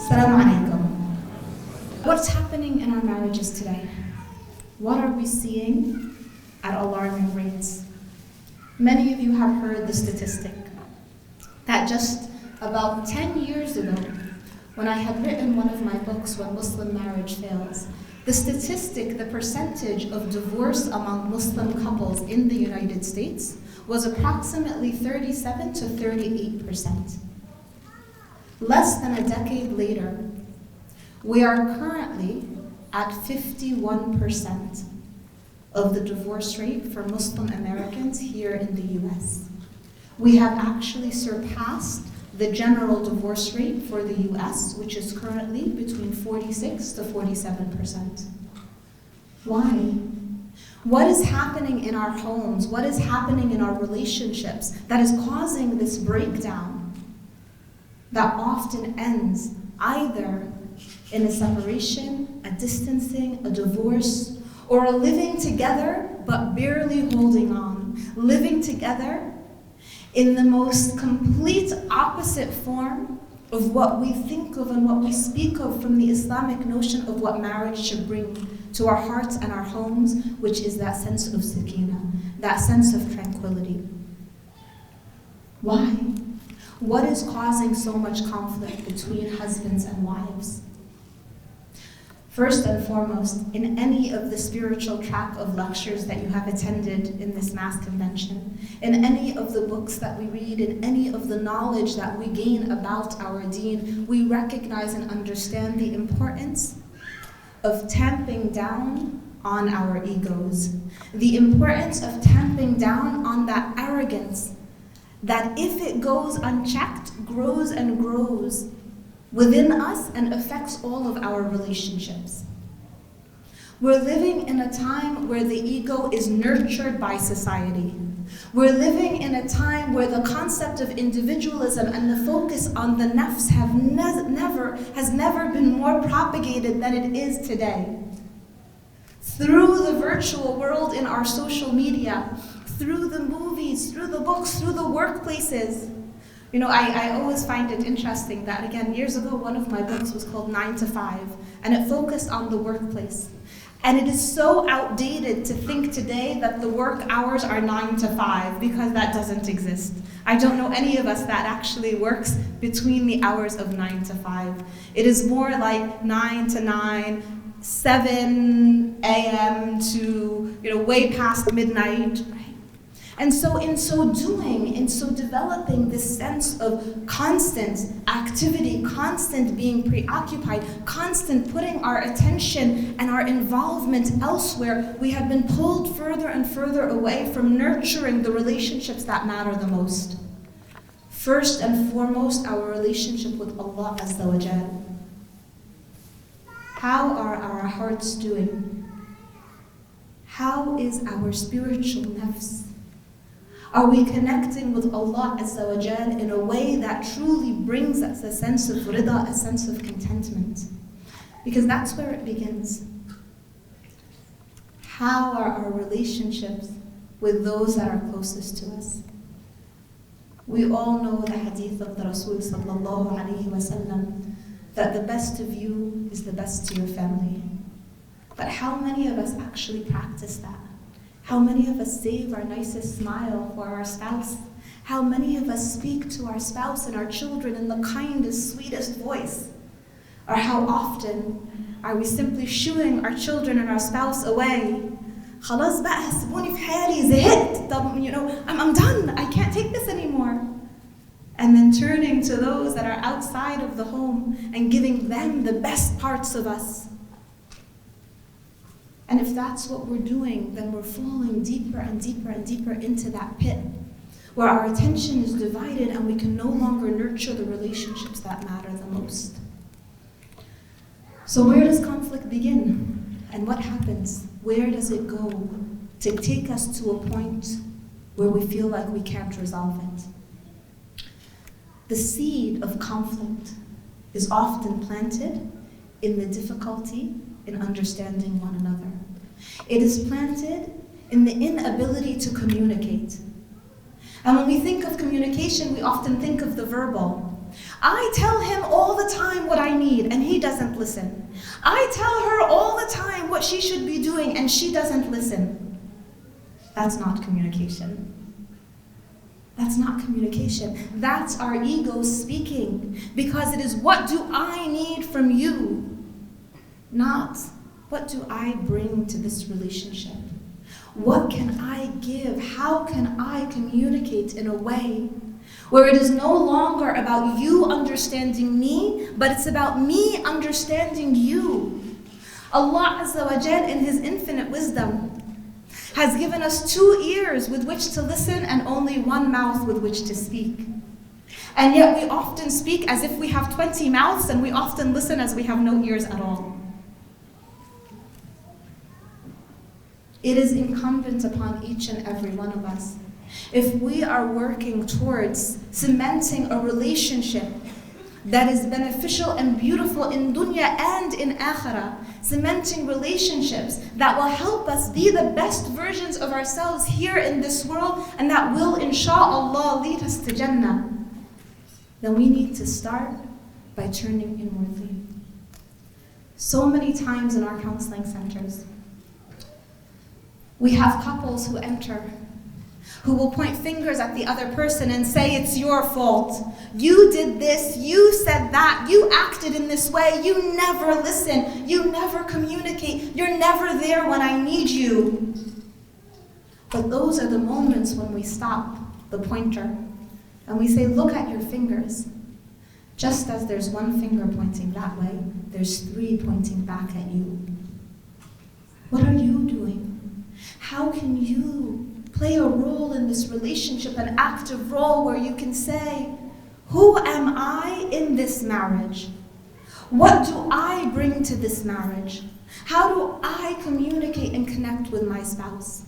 Assalamu alaikum. What's happening in our marriages today? What are we seeing at alarming rates? Many of you have heard the statistic that just about 10 years ago, when I had written one of my books, When Muslim Marriage Fails, the statistic, the percentage of divorce among Muslim couples in the United States was approximately 37 to 38%. Less than a decade later, we are currently at 51% of the divorce rate for Muslim Americans here in the US. We have actually surpassed the general divorce rate for the US, which is currently between 46 to 47%. Why? What is happening in our homes? What is happening in our relationships that is causing this breakdown that often ends either in a separation, a distancing, a divorce, or a living together but barely holding on, living together in the most complete opposite form of what we think of and what we speak of from the Islamic notion of what marriage should bring to our hearts and our homes, which is that sense of sakina, that sense of tranquility. Why? What is causing so much conflict between husbands and wives? First and foremost, in any of the spiritual track of lectures that you have attended in this MAS convention, in any of the books that we read, in any of the knowledge that we gain about our deen, we recognize and understand the importance of tamping down on our egos, the importance of tamping down on that arrogance that, if it goes unchecked, grows and grows within us and affects all of our relationships. We're living in a time where the ego is nurtured by society. We're living in a time where the concept of individualism and the focus on the nafs has never been more propagated than it is today. Through the virtual world in our social media, through the movies, through the books, through the workplaces. You know, I always find it interesting that, again, years ago, one of my books was called 9 to 5, and it focused on the workplace. And it is so outdated to think today that the work hours are 9 to 5, because that doesn't exist. I don't know any of us that actually works between the hours of 9 to 5. It is more like 9 to 9, 7 a.m. to, way past midnight. And so in so doing, in so developing this sense of constant activity, constant being preoccupied, constant putting our attention and our involvement elsewhere, we have been pulled further and further away from nurturing the relationships that matter the most. First and foremost, our relationship with Allah Azza wa Jal. How are our hearts doing? How is our spiritual nafs? Are we connecting with Allah Azza wa Jal in a way that truly brings us a sense of rida, a sense of contentment? Because that's where it begins. How are our relationships with those that are closest to us? We all know the hadith of the Rasul sallallahu alayhi wa sallam, that the best of you is the best to your family. But how many of us actually practice that? How many of us save our nicest smile for our spouse? How many of us speak to our spouse and our children in the kindest, sweetest voice? Or how often are we simply shooing our children and our spouse away? خلاص بقى سيبوني في حالي زهقت. I'm done. I can't take this anymore. And then turning to those that are outside of the home and giving them the best parts of us. And if that's what we're doing, then we're falling deeper and deeper and deeper into that pit where our attention is divided and we can no longer nurture the relationships that matter the most. So where does conflict begin? And what happens? Where does it go to take us to a point where we feel like we can't resolve it? The seed of conflict is often planted in the difficulty in understanding one another. It is planted in the inability to communicate. And when we think of communication, we often think of the verbal. I tell him all the time what I need and he doesn't listen. I tell her all the time what she should be doing and she doesn't listen. That's not communication. That's not communication. That's our ego speaking, because it is, what do I need from you? Not, what do I bring to this relationship? What can I give? How can I communicate in a way where it is no longer about you understanding me, but it's about me understanding you? Allah Azza wa Jal, in His infinite wisdom, has given us 2 ears with which to listen and only 1 mouth with which to speak. And yet we often speak as if we have 20 mouths, and we often listen as we have no ears at all. It is incumbent upon each and every one of us, if we are working towards cementing a relationship that is beneficial and beautiful in dunya and in akhirah, cementing relationships that will help us be the best versions of ourselves here in this world, and that will, insha'Allah, lead us to Jannah, then we need to start by turning inwardly. So many times in our counseling centers, we have couples who enter, who will point fingers at the other person and say, it's your fault. You did this, you said that, you acted in this way, you never listen, you never communicate, you're never there when I need you. But those are the moments when we stop the pointer and we say, look at your fingers. Just as there's 1 finger pointing that way, there's 3 pointing back at you. What are you doing? How can you play a role in this relationship, an active role where you can say, who am I in this marriage? What do I bring to this marriage? How do I communicate and connect with my spouse?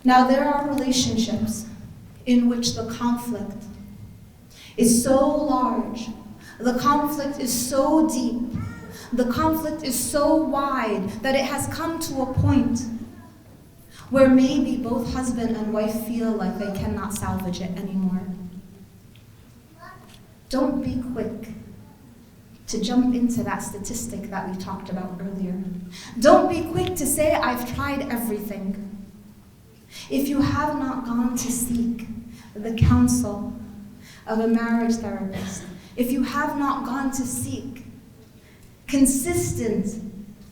Now, there are relationships in which the conflict is so large, the conflict is so deep, the conflict is so wide that it has come to a point where maybe both husband and wife feel like they cannot salvage it anymore. Don't be quick to jump into that statistic that we talked about earlier. Don't be quick to say, I've tried everything. If you have not gone to seek the counsel of a marriage therapist, if you have not gone to seek consistent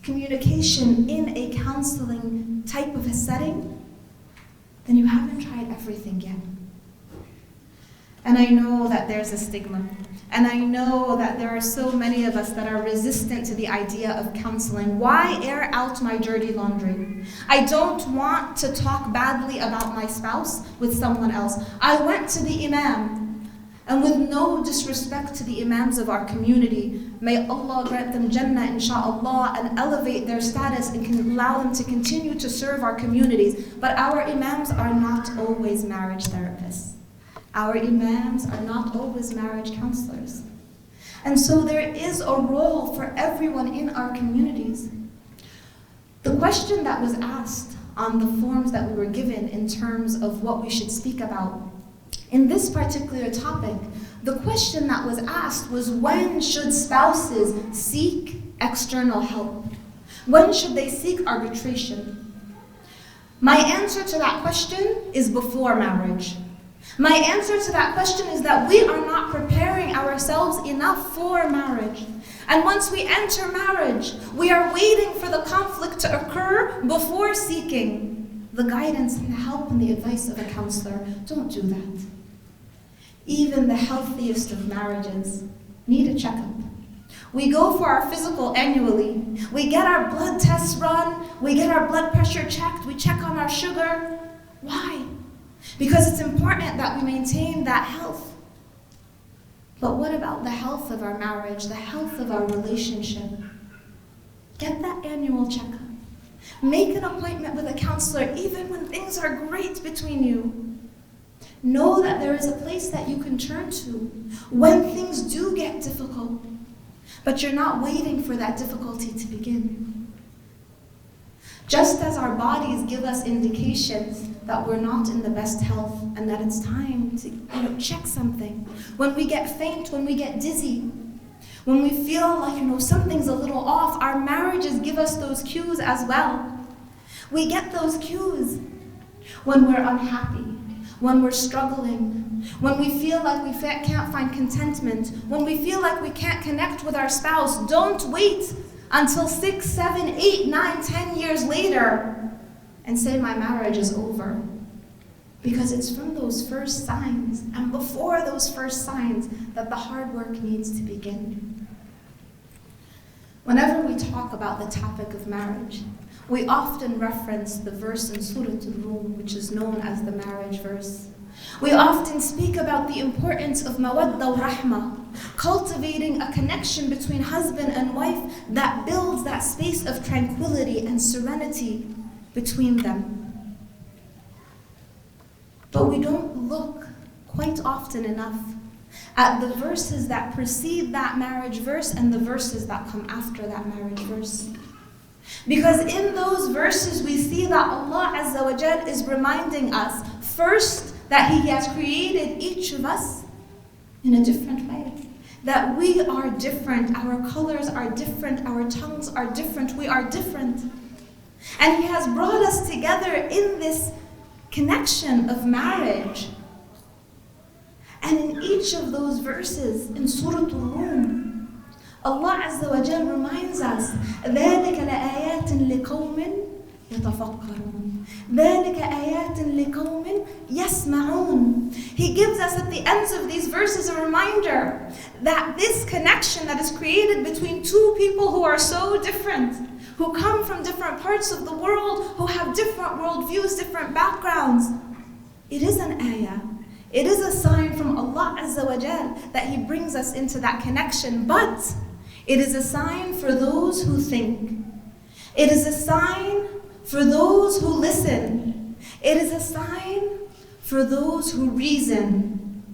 communication in a counseling type of a setting, then you haven't tried everything yet. And I know that there's a stigma. And I know that there are so many of us that are resistant to the idea of counseling. Why air out my dirty laundry? I don't want to talk badly about my spouse with someone else. I went to the imam, and with no disrespect to the imams of our community, may Allah grant them Jannah, insha'Allah, and elevate their status and can allow them to continue to serve our communities. But our imams are not always marriage therapists. Our imams are not always marriage counselors. And so there is a role for everyone in our communities. The question that was asked on the forms that we were given in terms of what we should speak about in this particular topic, the question that was asked was, when should spouses seek external help? When should they seek arbitration? My answer to that question is before marriage. My answer to that question is that we are not preparing ourselves enough for marriage. And once we enter marriage, we are waiting for the conflict to occur before seeking the guidance and the help and the advice of a counselor. Don't do that. Even the healthiest of marriages need a checkup. We go for our physical annually. We get our blood tests run. We get our blood pressure checked. We check on our sugar. Why? Because it's important that we maintain that health. But what about the health of our marriage, the health of our relationship? Get that annual checkup. Make an appointment with a counselor even when things are great between you. Know that there is a place that you can turn to when things do get difficult, but you're not waiting for that difficulty to begin. Just as our bodies give us indications that we're not in the best health and that it's time to check something. When we get faint, when we get dizzy, when we feel like something's a little off, our marriages give us those cues as well. We get those cues when we're unhappy, when we're struggling, when we feel like we can't find contentment, when we feel like we can't connect with our spouse. Don't wait until 6, 7, 8, 9, 10 years later and say my marriage is over. Because it's from those first signs and before those first signs that the hard work needs to begin. Whenever we talk about the topic of marriage, we often reference the verse in Surah Al-Rum, which is known as the marriage verse. We often speak about the importance of mawadda wa rahmah, cultivating a connection between husband and wife that builds that space of tranquility and serenity between them. But we don't look quite often enough at the verses that precede that marriage verse and the verses that come after that marriage verse. Because in those verses we see that Allah Azza wa Jal is reminding us first that He has created each of us in a different way. That we are different, our colors are different, our tongues are different, we are different. And He has brought us together in this connection of marriage. And in each of those verses in Surah Al-Rum, Allah Azza wa Jal reminds us, ذَلِكَ لَآيَاتٍ لِقَوْمٍ يَتَفَكَّرُونَ ذَلِكَ آيَاتٍ لِقَوْمٍ يَسْمَعُونَ. He gives us at the ends of these verses a reminder that this connection that is created between two people who are so different, who come from different parts of the world, who have different worldviews, different backgrounds, it is an ayah. It is a sign from Allah Azza wa Jal that He brings us into that connection, but it is a sign for those who think. It is a sign for those who listen. It is a sign for those who reason.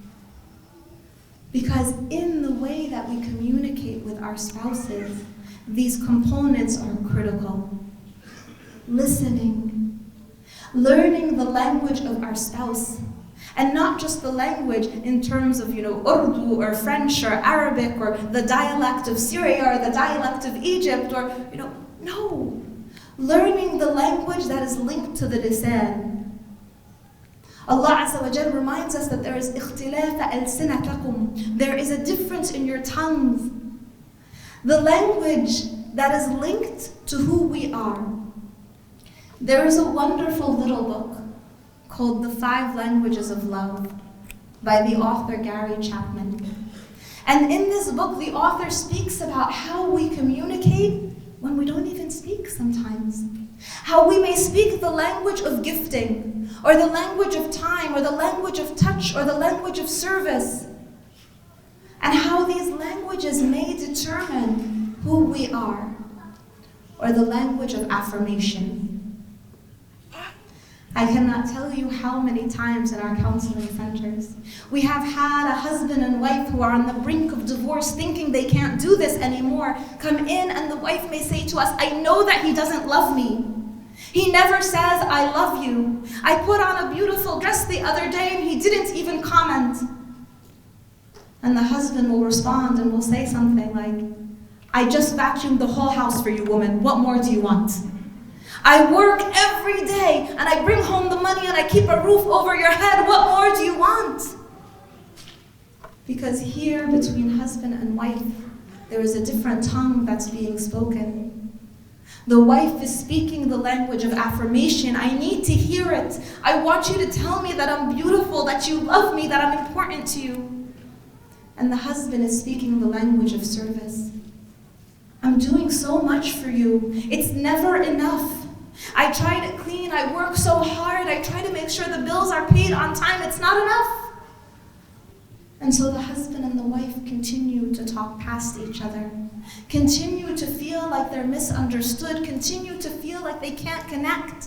Because in the way that we communicate with our spouses, these components are critical. Listening, learning the language of our spouse, and not just the language in terms of, Urdu or French or Arabic or the dialect of Syria or the dialect of Egypt or, no. Learning the language that is linked to the lisan. Allah Azza wa Jal reminds us that there is اختلاف ألسنتكم. There is a difference in your tongues. The language that is linked to who we are. There is a wonderful little book called The 5 Languages of Love by the author Gary Chapman. And in this book, the author speaks about how we communicate when we don't even speak sometimes. How we may speak the language of gifting, or the language of time, or the language of touch, or the language of service. And how these languages may determine who we are, or the language of affirmation. I cannot tell you how many times in our counseling centers we have had a husband and wife who are on the brink of divorce thinking they can't do this anymore, come in and the wife may say to us, I know that he doesn't love me. He never says, I love you. I put on a beautiful dress the other day and he didn't even comment. And the husband will respond and will say something like, I just vacuumed the whole house for you, woman. What more do you want? I work every day and I bring home the money and I keep a roof over your head. What more do you want? Because here between husband and wife, there is a different tongue that's being spoken. The wife is speaking the language of affirmation. I need to hear it. I want you to tell me that I'm beautiful, that you love me, that I'm important to you. And the husband is speaking the language of service. I'm doing so much for you. It's never enough. I try to clean, I work so hard, I try to make sure the bills are paid on time, it's not enough. And so the husband and the wife continue to talk past each other, continue to feel like they're misunderstood, continue to feel like they can't connect.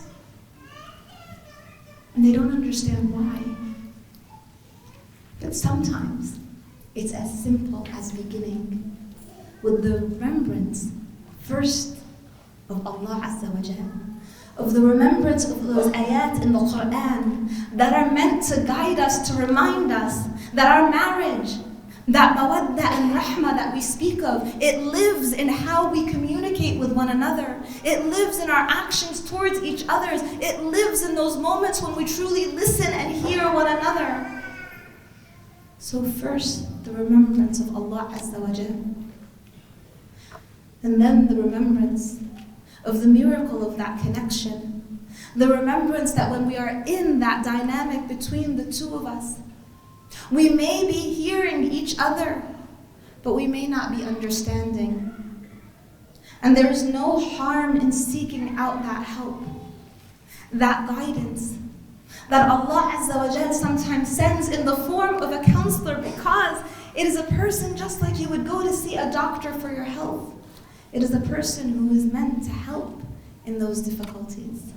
And they don't understand why. But sometimes it's as simple as beginning with the remembrance first of Allah Azza wa Jal, of the remembrance of those ayat in the Quran that are meant to guide us, to remind us that our marriage, that mawadda and rahmah that we speak of, it lives in how we communicate with one another. It lives in our actions towards each other. It lives in those moments when we truly listen and hear one another. So first, the remembrance of Allah Azza wa Jal. And then the remembrance of the miracle of that connection. The remembrance that when we are in that dynamic between the two of us, we may be hearing each other, but we may not be understanding. And there is no harm in seeking out that help, that guidance, that Allah Azza wa Jal sometimes sends in the form of a counselor, because it is a person just like you would go to see a doctor for your health. It is a person who is meant to help in those difficulties.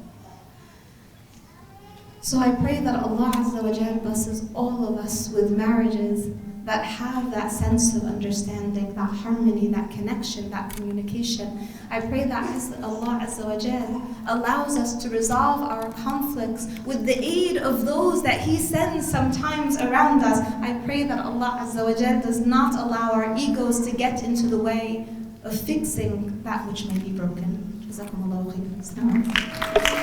So I pray that Allah Azza wa Jal blesses all of us with marriages that have that sense of understanding, that harmony, that connection, that communication. I pray that Allah Azza wa Jal allows us to resolve our conflicts with the aid of those that He sends sometimes around us. I pray that Allah Azza wa Jal does not allow our egos to get into the way of fixing that which may be broken. Jazakumullahu khairan.